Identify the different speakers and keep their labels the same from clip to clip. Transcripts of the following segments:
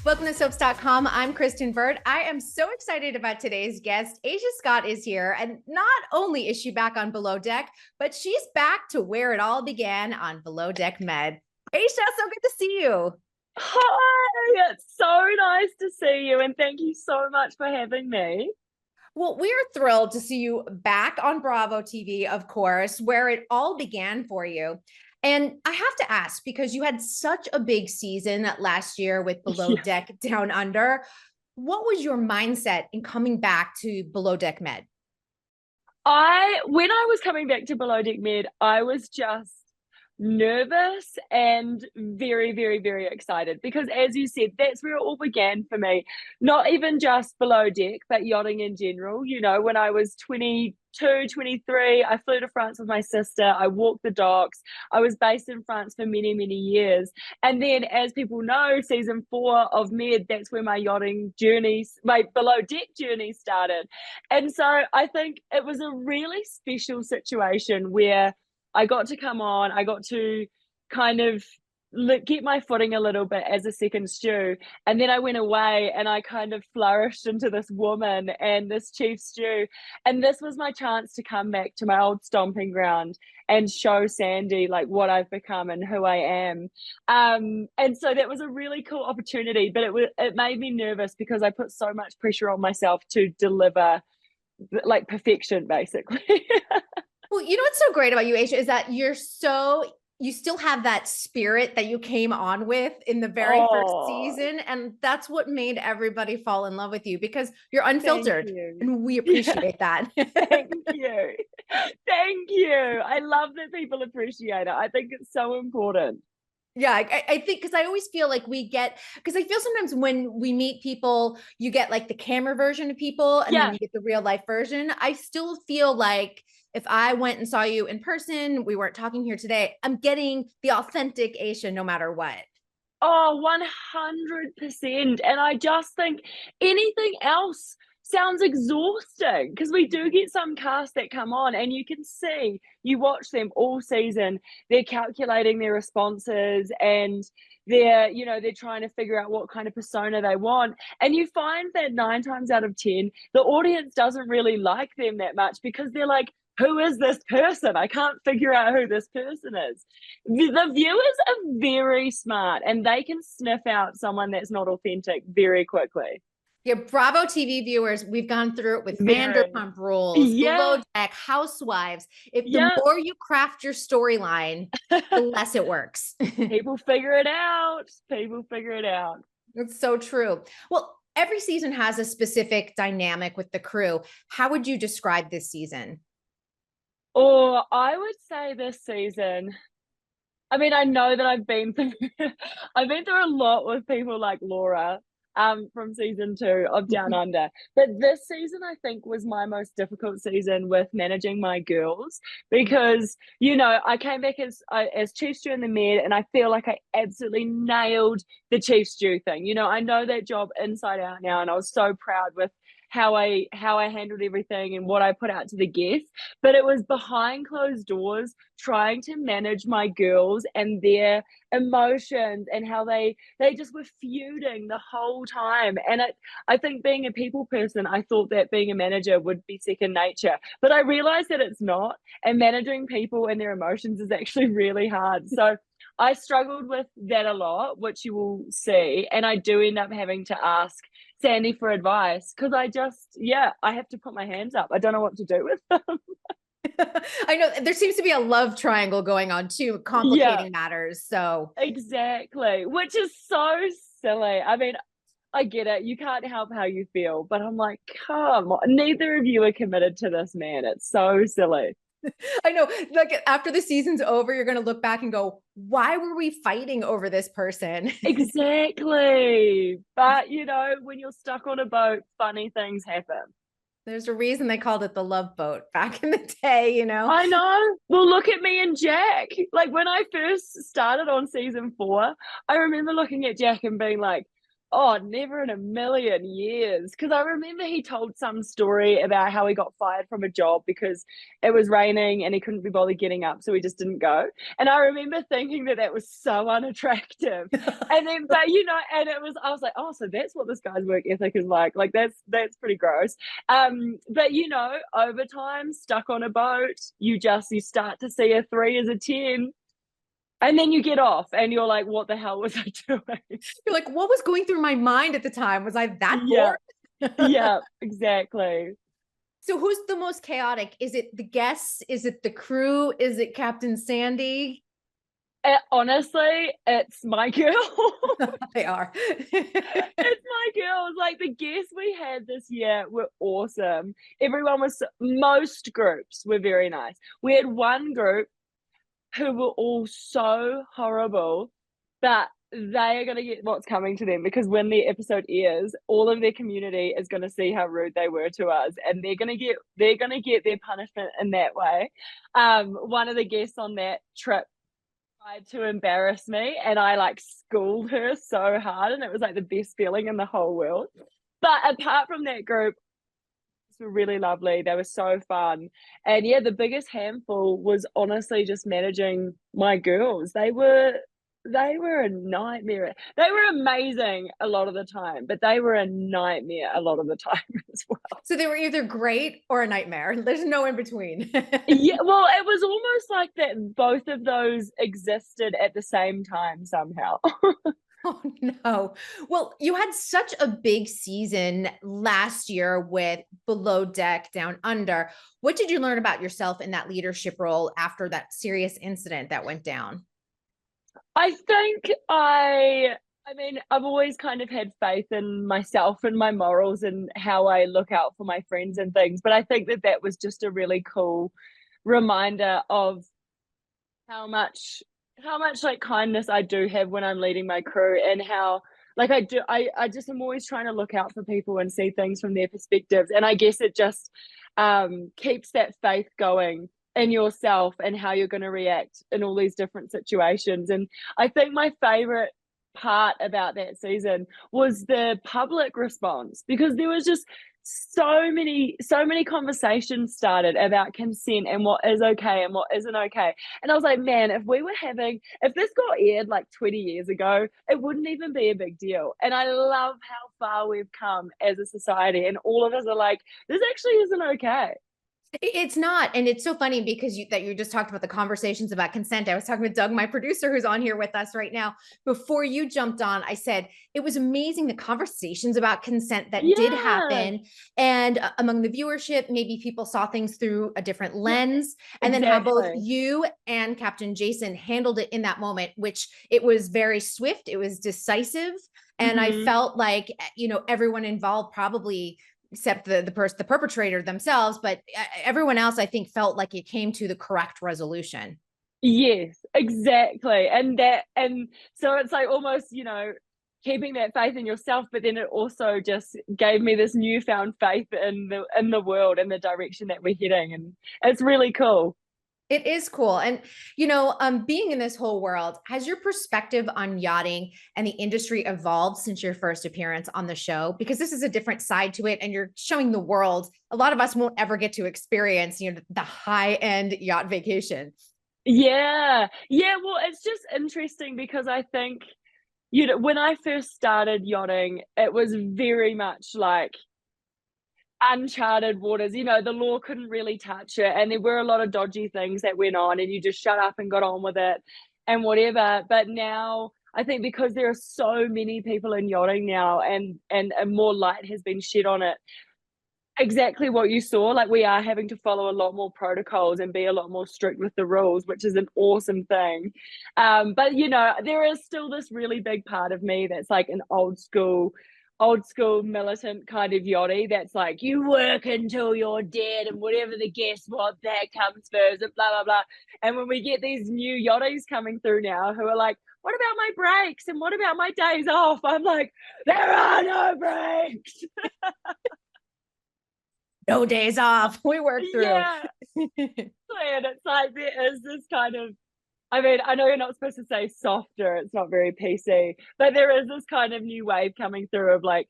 Speaker 1: Welcome to soaps.com. I'm Kristen Bird. I am so excited about today's guest. Aesha Scott is here. And not only is she back on Below Deck, but she's back to where it all began on Below Deck Med. Aesha, so good to see you.
Speaker 2: Hi, it's so nice to see you. And thank you so much for having me.
Speaker 1: Well, we're thrilled to see you back on Bravo TV, of course, where it all began for you. And I have to ask, because you had such a big season last year with Below Deck Down Under, what was your mindset in coming back to Below Deck Med?
Speaker 2: When I was coming back to Below Deck Med, I was just nervous and very, very, very excited because, as you said, that's where it all began for me. Not even just Below Deck, but yachting in general. You know, when I was 22, 23, I flew to France with my sister. I walked the docks. I was based in France for many, many years. And then, as people know, season 4 of Med, that's where my yachting journey, my Below Deck journey started. And so I think it was a really special situation where I got to come on, I got to kind of get my footing a little bit as a second stew. And then I went away and I kind of flourished into this woman and this chief stew. And this was my chance to come back to my old stomping ground and show Sandy like what I've become and who I am. And so that was a really cool opportunity, but it made me nervous because I put so much pressure on myself to deliver like perfection, basically.
Speaker 1: Well, you know what's so great about you, Aesha, is that you still have that spirit that you came on with in the very first season. And that's what made everybody fall in love with you because you're unfiltered. And we appreciate that.
Speaker 2: Thank you. Thank you. I love that people appreciate it. I think it's so important.
Speaker 1: Yeah, I think because I always feel like because I feel sometimes when we meet people, you get like the camera version of people and then you get the real life version. I still feel like if I went and saw you in person, we weren't talking here today, I'm getting the authentic Aesha no matter what.
Speaker 2: Oh, 100%. And I just think anything else sounds exhausting because we do get some casts that come on and you can see, you watch them all season, they're calculating their responses and they're trying to figure out what kind of persona they want. And you find that 9 times out of 10, the audience doesn't really like them that much because they're like, who is this person? I can't figure out who this person is. The viewers are very smart and they can sniff out someone that's not authentic very quickly.
Speaker 1: Yeah, Bravo TV viewers, we've gone through it with Vanderpump Rules, Below Deck, Housewives. The more you craft your storyline, the less it works.
Speaker 2: People figure it out. People figure it out.
Speaker 1: It's so true. Well, every season has a specific dynamic with the crew. How would you describe this season?
Speaker 2: Oh, I would say this season, I mean, I know that I've been through a lot with people like Laura from season 2 of Down Under. But this season, I think, was my most difficult season with managing my girls because, I came back as Chief Stew in the Med and I feel like I absolutely nailed the Chief Stew thing. I know that job inside out now and I was so proud with how I handled everything and what I put out to the guests. But it was behind closed doors trying to manage my girls and their emotions and how they just were feuding the whole time. And I think being a people person, I thought that being a manager would be second nature, but I realized that it's not, and managing people and their emotions is actually really hard. So I struggled with that a lot, which you will see, and I do end up having to ask Sandy for advice because I have to put my hands up. I don't know what to do with them.
Speaker 1: I know there seems to be a love triangle going on too, complicating matters. So
Speaker 2: exactly, which is so silly. I mean, I get it. You can't help how you feel, but I'm like, come on. Neither of you are committed to this man. It's so silly.
Speaker 1: I know, like after the season's over, you're going to look back and go, why were we fighting over this person?
Speaker 2: Exactly. But, when you're stuck on a boat, funny things happen.
Speaker 1: There's a reason they called it the love boat back in the day,
Speaker 2: I know. Well, look at me and Jack. Like when I first started on season 4, I remember looking at Jack and being like, Oh, never in a million years. Because I remember he told some story about how he got fired from a job because it was raining and he couldn't be bothered getting up, so he just didn't go. And I remember thinking that that was so unattractive. And then, but and it was, I was like, oh, so that's what this guy's work ethic is like. Like that's pretty gross. But over time, stuck on a boat, you start to see a 3 as a 10. And then you get off and you're like, what the hell was I doing?
Speaker 1: You're like, what was going through my mind at the time? Was I that
Speaker 2: Yeah,
Speaker 1: bored?
Speaker 2: yeah, exactly.
Speaker 1: So who's the most chaotic? Is it the guests? Is it the crew? Is it Captain Sandy?
Speaker 2: Honestly, it's my girl.
Speaker 1: They are.
Speaker 2: It's my girls. Like the guests we had this year were awesome. Most groups were very nice. We had one group who were all so horrible, but they are going to get what's coming to them because when the episode airs, all of their community is going to see how rude they were to us, and they're going to get their punishment in that way. One of the guests on that trip tried to embarrass me, and I like schooled her so hard, and it was like the best feeling in the whole world. But apart from that group, were really lovely. They were so fun. And yeah, the biggest handful was honestly just managing my girls. They were a nightmare. They were amazing a lot of the time, but they were a nightmare a lot of the time as well.
Speaker 1: So they were either great or a nightmare. There's no in between.
Speaker 2: Yeah, well, it was almost like that both of those existed at the same time somehow.
Speaker 1: Oh no. Well, you had such a big season last year with Below Deck Down Under. What did you learn about yourself in that leadership role after that serious incident that went down?
Speaker 2: I think I mean, I've always kind of had faith in myself and my morals and how I look out for my friends and things. But I think that that was just a really cool reminder of how much how much like kindness I do have when I'm leading my crew, and how like I just am always trying to look out for people and see things from their perspectives. And I guess it just keeps that faith going in yourself and how you're going to react in all these different situations. And I think my favorite part about that season was the public response, because there was just so many conversations started about consent and what is okay and what isn't okay. And I was like, man, if this got aired like 20 years ago, it wouldn't even be a big deal. And I love how far we've come as a society, and all of us are like, this actually isn't okay.
Speaker 1: It's not. And it's so funny because you just talked about the conversations about consent. I was talking with Doug, my producer, who's on here with us right now. Before you jumped on, I said it was amazing the conversations about consent that did
Speaker 2: Yeah,
Speaker 1: happen. And among the viewership, maybe people saw things through a different
Speaker 2: yeah,
Speaker 1: lens. And then how both
Speaker 2: exactly.
Speaker 1: you and Captain Jason handled it in that moment, which it was very swift, it was decisive. And I
Speaker 2: Hmm.
Speaker 1: felt like, everyone involved probably except the perpetrator themselves, but everyone else I think felt like it came to the correct resolution.
Speaker 2: Yes, exactly. And so it's like almost, keeping that faith in yourself, but then it also just gave me this newfound faith in the world and the direction that we're heading. And it's really cool.
Speaker 1: It is cool. And, being in this whole world, has your perspective on yachting and the industry evolved since your first appearance on the show? Because this is a different side to it, and you're showing the world. A lot of us won't ever get to experience, the high end yacht vacation.
Speaker 2: Yeah. Yeah. Well, it's just interesting because I think, when I first started yachting, it was very much like uncharted waters. The law couldn't really touch it, and there were a lot of dodgy things that went on, and you just shut up and got on with it and whatever. But now I think because there are so many people in yachting now, and more light has been shed on it, exactly what you saw, like we are having to follow a lot more protocols and be a lot more strict with the rules, which is an awesome thing. But there is still this really big part of me that's like an old school militant kind of yachty that's like, you work until you're dead, and whatever the guests want, that comes first, and blah blah blah. And when we get these new yachties coming through now who are like, what about my breaks and what about my days off, I'm like, there are no breaks.
Speaker 1: No days off. We work through.
Speaker 2: Yeah. And it's like there is this kind of I mean, I know you're not supposed to say softer, it's not very PC, but there is this kind of new wave coming through of like,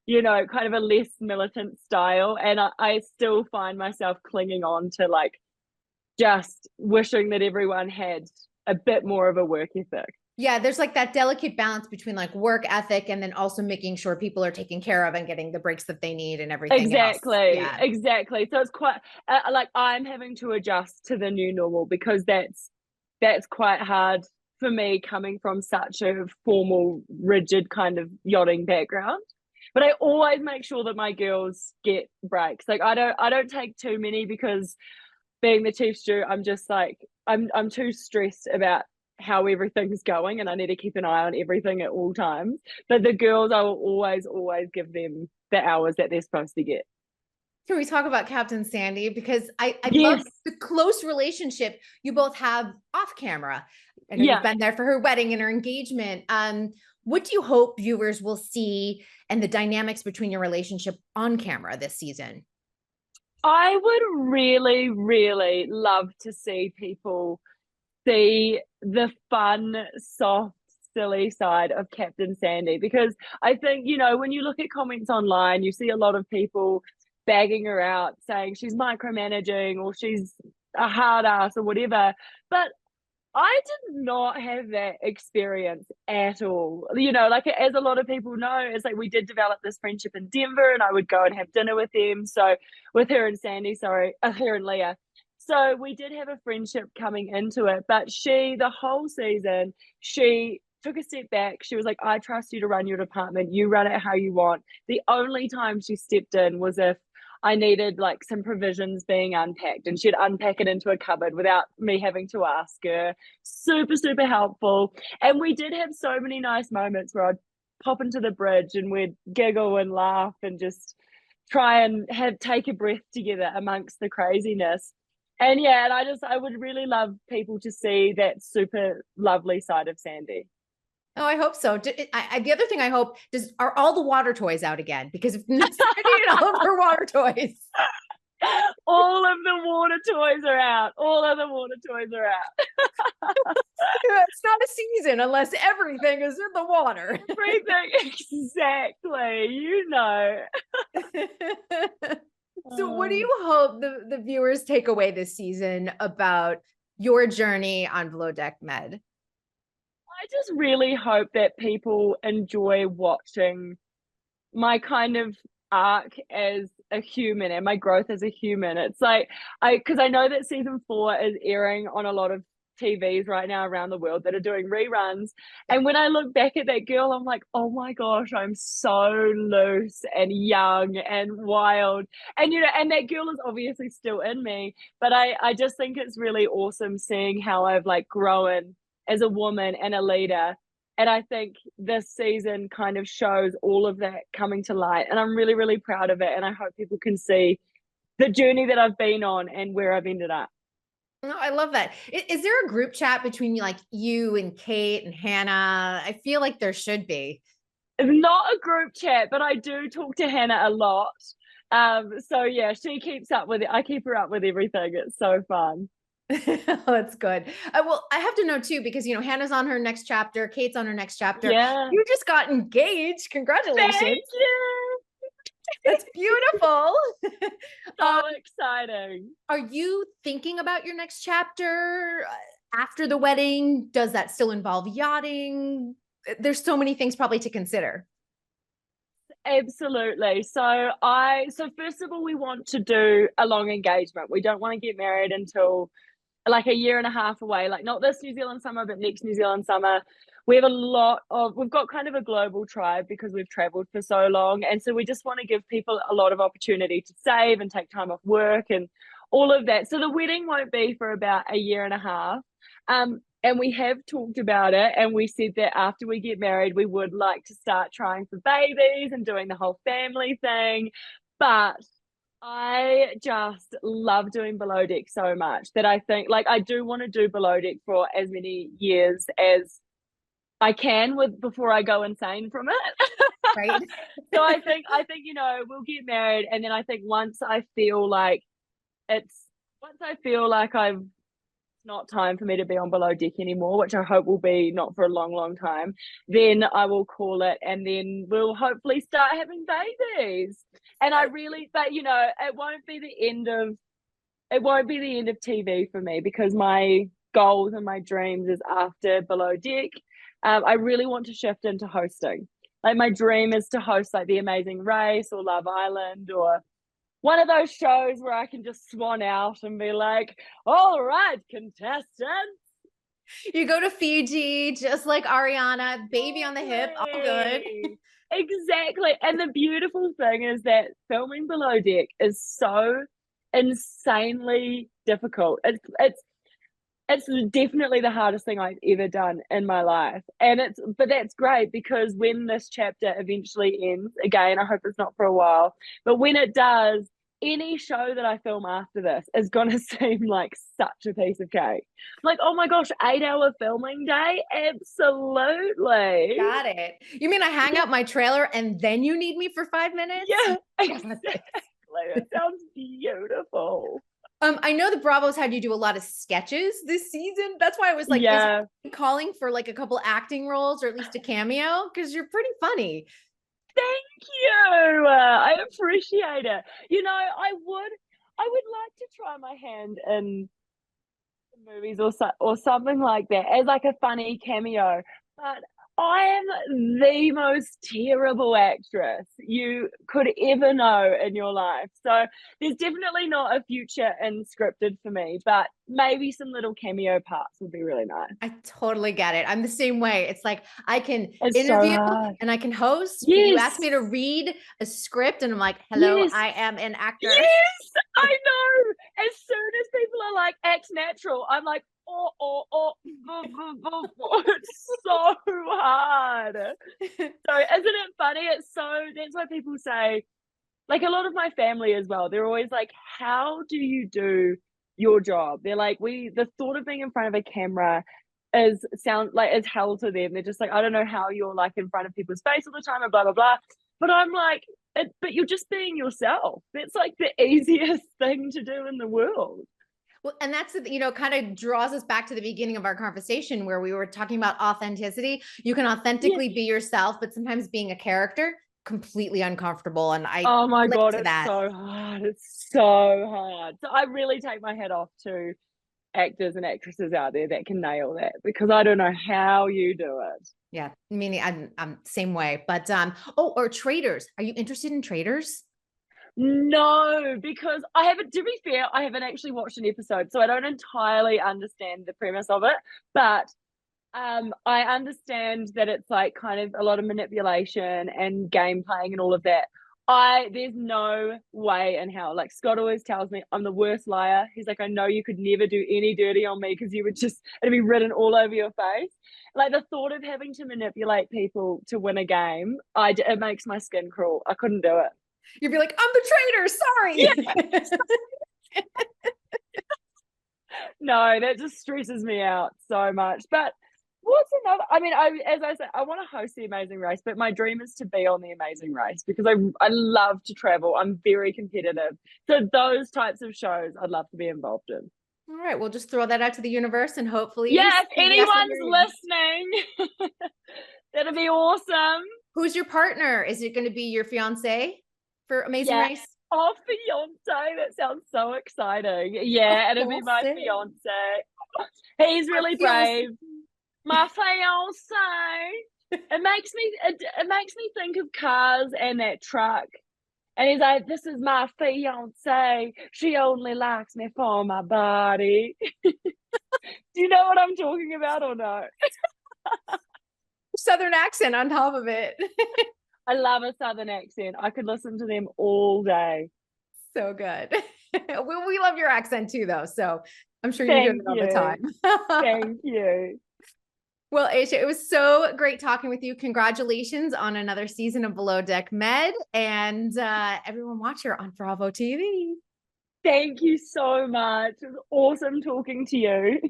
Speaker 2: kind of a less militant style. And I still find myself clinging on to like just wishing that everyone had a bit more of a work ethic.
Speaker 1: Yeah, there's like that delicate balance between like work ethic and then also making sure people are taken care of and getting the breaks that they need and everything else.
Speaker 2: Exactly,
Speaker 1: Yeah.
Speaker 2: exactly. So it's quite like I'm having to adjust to the new normal because that's quite hard for me coming from such a formal, rigid kind of yachting background. But I always make sure that my girls get breaks. Like I don't take too many because being the chief stew, I'm just like I'm too stressed about how everything's going and I need to keep an eye on everything at all times. But the girls, I will always give them the hours that they're supposed to get.
Speaker 1: Can we talk about Captain Sandy? Because I love
Speaker 2: Yes.
Speaker 1: the close relationship you both have off camera. I know you've
Speaker 2: Yeah.
Speaker 1: been there for her wedding and her engagement. What do you hope viewers will see and the dynamics between your relationship on camera this season?
Speaker 2: I would really, really love to see people see the fun, soft, silly side of Captain Sandy because I think, when you look at comments online, you see a lot of people bagging her out saying she's micromanaging or she's a hard ass or whatever. But I did not have that experience at all. Like as a lot of people know, it's like we did develop this friendship in Denver and I would go and have dinner with them. So with her and Sandy, sorry, her and Leah. So we did have a friendship coming into it, but the whole season, she took a step back. She was like, I trust you to run your department. You run it how you want. The only time she stepped in was if I needed like some provisions being unpacked and she'd unpack it into a cupboard without me having to ask her. Super, super helpful. And we did have so many nice moments where I'd pop into the bridge and we'd giggle and laugh and just try and take a breath together amongst the craziness. And yeah, and I would really love people to see that super lovely side of Sandy.
Speaker 1: Oh, I hope so. The other thing I hope are all the water toys out again? Because if Sandy and all of her water toys.
Speaker 2: All of the water toys are out. All of the water toys are out.
Speaker 1: It's not a season unless everything is in the water.
Speaker 2: Everything, exactly.
Speaker 1: So what do you hope the viewers take away this season about your journey on Below Deck Med?
Speaker 2: I just really hope that people enjoy watching my kind of arc as a human and my growth as a human. It's like because I know that season 4 is airing on a lot of TVs right now around the world that are doing reruns. And when I look back at that girl, I'm like, oh my gosh, I'm so loose and young and wild. And and that girl is obviously still in me, but I just think it's really awesome seeing how I've like grown as a woman and a leader. And I think this season kind of shows all of that coming to light. And I'm really, really proud of it. And I hope people can see the journey that I've been on and where I've ended up.
Speaker 1: No, I love that. Is there a group chat between like you and Kate and Hannah? I feel like there should be.
Speaker 2: It's not a group chat, but I do talk to Hannah a lot. So yeah, she keeps up with it. I keep her up with everything. It's so fun.
Speaker 1: Oh, that's good. Well, I have to know too, because Hannah's on her next chapter, Kate's on her next chapter.
Speaker 2: Yeah.
Speaker 1: You just got engaged. Congratulations.
Speaker 2: Thank you.
Speaker 1: That's beautiful.
Speaker 2: So exciting.
Speaker 1: Are you thinking about your next chapter after the wedding? Does that still involve yachting? There's so many things probably to consider.
Speaker 2: Absolutely. So first of all, we want to do a long engagement. We don't want to get married until like a year and a half away, like not this New Zealand summer, but next New Zealand summer. We've got kind of a global tribe because we've traveled for so long. And so we just want to give people a lot of opportunity to save and take time off work and all of that. So the wedding won't be for about a year and a half. And we have talked about it and we said that after we get married, we would like to start trying for babies and doing the whole family thing. But I just love doing Below Deck so much that I think like I do want to do Below Deck for as many years as I can before I go insane from it.
Speaker 1: Right.
Speaker 2: So I think we'll get married and then I think once I feel like I've not time for me to be on Below Deck anymore, which I hope will be not for a long, long time, then I will call it, and then we'll hopefully start having babies. And I really, but you know, it won't be the end of TV for me, because my goals and my dreams is after Below Deck. I really want to shift into hosting. Like, my dream is to host like The Amazing Race or Love Island, or one of those shows where I can just swan out and be like, all right, contestants.
Speaker 1: You go to Fiji, just like Ariana, baby on the hip, all good.
Speaker 2: Exactly. And the beautiful thing is that filming Below Deck is so insanely difficult. It's definitely the hardest thing I've ever done in my life. But that's great, because when this chapter eventually ends, again, I hope it's not for a while, but when it does, any show that I film after this is going to seem like such a piece of cake. Like, oh my gosh, 8-hour filming day? Absolutely.
Speaker 1: Got it. You mean I hang out my trailer and then you need me for 5 minutes?
Speaker 2: Yeah, exactly. It sounds beautiful.
Speaker 1: I know the Bravos had you do a lot of sketches this season. That's why I was like,
Speaker 2: yeah,
Speaker 1: calling for like a couple acting roles or at least a cameo, because you're pretty funny.
Speaker 2: thank you. I appreciate it. You know, I would like to try my hand in movies or something like that as like a funny cameo, but I am the most terrible actress you could ever know in your life. So there's definitely not a future in scripted for me, but maybe some little cameo parts would be really nice.
Speaker 1: I totally get it. I'm the same way. It's like I can
Speaker 2: It's
Speaker 1: interview
Speaker 2: so hard.
Speaker 1: and I can host, but you ask
Speaker 2: Yes.
Speaker 1: me to read a script and I'm like, hello,
Speaker 2: Yes.
Speaker 1: I am an actor.
Speaker 2: Yes, I know. As soon as people are like, act natural, I'm like, it's so hard. So isn't it funny? That's why people say, like, a lot of my family as well, they're always like, how do you do your job? They're like, the thought of being in front of a camera is hell to them. They're just like, I don't know how you're like in front of people's face all the time and blah blah blah. But I'm like, but you're just being yourself. That's like the easiest thing to do in the world.
Speaker 1: Well, and that's, kind of draws us back to the beginning of our conversation where we were talking about authenticity. You can authentically be yourself, but sometimes being a character, completely uncomfortable. And I
Speaker 2: oh my God,
Speaker 1: it's
Speaker 2: that. So hard. It's so hard. So I really take my hat off to actors and actresses out there that can nail that, because I don't know how you do it.
Speaker 1: Yeah, I mean, I'm same way. But or Traders. Are you interested in Traders?
Speaker 2: No, because I haven't, to be fair, I haven't actually watched an episode, so I don't entirely understand the premise of it. But I understand that it's like kind of a lot of manipulation and game playing and all of that. There's no way in hell. Like, Scott always tells me I'm the worst liar. He's like, I know you could never do any dirty on me, because it'd be written all over your face. Like, the thought of having to manipulate people to win a game, it makes my skin crawl. I couldn't do it.
Speaker 1: You'd be like, I'm the traitor. Sorry.
Speaker 2: Yeah. No, that just stresses me out so much. But what's another? I mean, as I said, I want to host The Amazing Race, but my dream is to be on The Amazing Race, because I love to travel. I'm very competitive. So those types of shows I'd love to be involved in.
Speaker 1: All right, we'll just throw that out to the universe and hopefully.
Speaker 2: Yeah, if anyone's listening, that'd be awesome.
Speaker 1: Who's your partner? Is it going to be your fiance for Amazing Race?
Speaker 2: Oh, fiance. That sounds so exciting. Yeah, it'll be my fiance. He's really brave. My fiance. It makes me think of Cars and that truck. And he's like, this is my fiance. She only likes me for my body. Do you know what I'm talking about or no?
Speaker 1: Southern accent on top of it.
Speaker 2: I love a Southern accent. I could listen to them all day.
Speaker 1: So good. We love your accent too, though. So I'm sure you do it all the time.
Speaker 2: Thank you.
Speaker 1: Well, Aesha, it was so great talking with you. Congratulations on another season of Below Deck Med, and everyone watch her on Bravo TV.
Speaker 2: Thank you so much. It was awesome talking to you.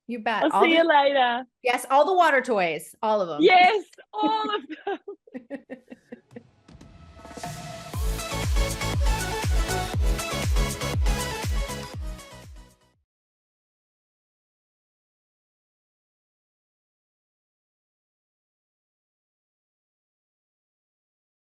Speaker 1: You bet.
Speaker 2: I'll see you later.
Speaker 1: Yes, all the water toys, all of them.
Speaker 2: Yes, all of them.